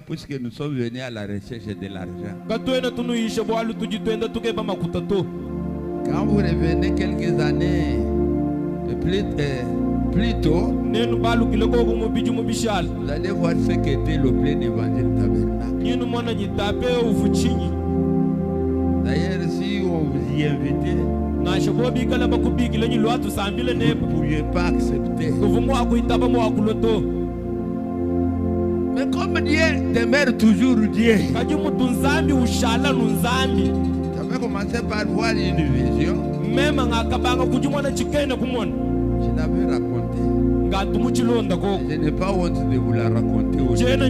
Puisque nous sommes venus à la recherche de l'argent. Quand vous revenez quelques années plus tôt, vous allez voir ce qu'était le plein évangile tabernacle. D'ailleurs, si on vous y invitait, vous ne pouviez pas accepter. Mais comme Dieu demeure toujours Dieu, j'avais commencé par voir une vision. Je l'avais racontée. Je n'ai pas honte de vous la raconter aujourd'hui. J'avais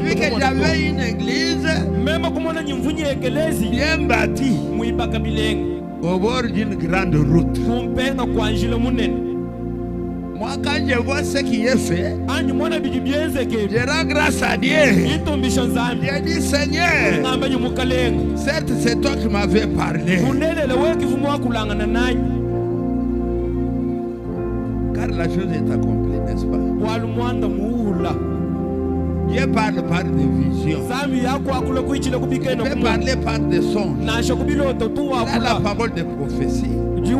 vu que j'avais une église bien bâtie au bord d'une grande route. Moi, quand je vois ce qui est fait, je rends grâce à Dieu. J'ai dit, Seigneur, certes, c'est toi qui m'avais parlé. Car la chose est accomplie, n'est-ce pas? Dieu parle par des visions. Il peut parler par des songes. Il a la parole de prophétie. Et ce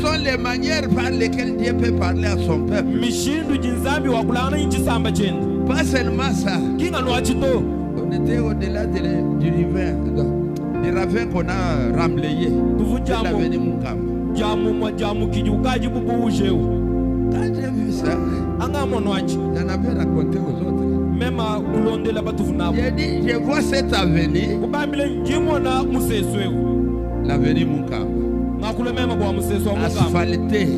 sont les manières par lesquelles Dieu peut parler à son peuple. Pas seulement ça. On était au-delà du ravin qu'on a remblayé. C'est l'avenue Mukamba. Quand j'ai vu ça, j'en avais raconté aux autres. J'ai dit, je vois cette avenue, l'avenue Mukamba, asphaltée,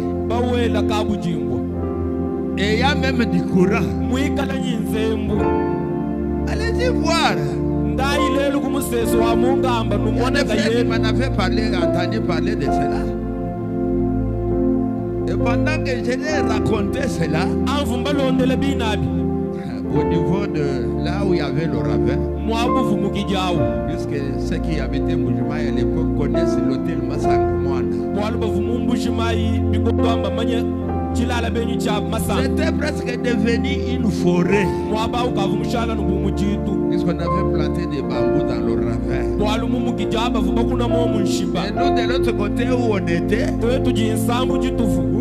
et il y a même du courant. Allez-y voir. Il y a des frères qui m'en avaient entendu parler de cela. Et pendant que je l'ai raconté cela, au niveau de là où il y avait le ravin, puisque ceux qui habitaient Mbujimayi à l'époque connaissent l'hôtel Masangamwana. C'était presque devenu une forêt. Puisqu'on avait planté des bambous dans le ravin. Et nous, de l'autre côté où on était, vous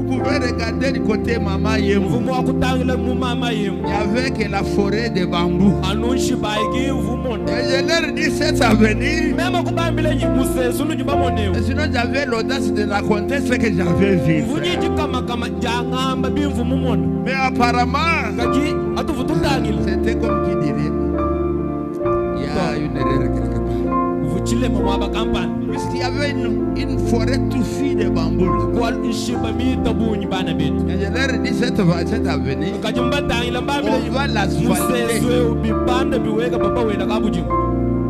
pouvez regarder du côté Mama Yembu. Il n'y avait que la forêt de bambous. Et je leur dis cette avenue. Et sinon, j'avais l'audace de raconter ce que j'avais vu. Mais apparemment, c'était comme qui dirait, il y a une erreur quelque part. Puisqu'il y avait une forêt touffue de bambous. Et je leur dis cette avenue, on va l'asphalter.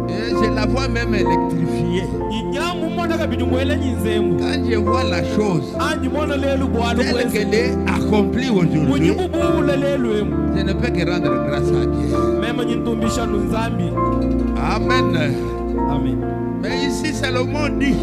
Et je la vois même électrifiée. Quand je vois la chose telle qu'elle est accomplie aujourd'hui, je ne peux que rendre grâce à Dieu. Amen. Mais ici, Salomon dit,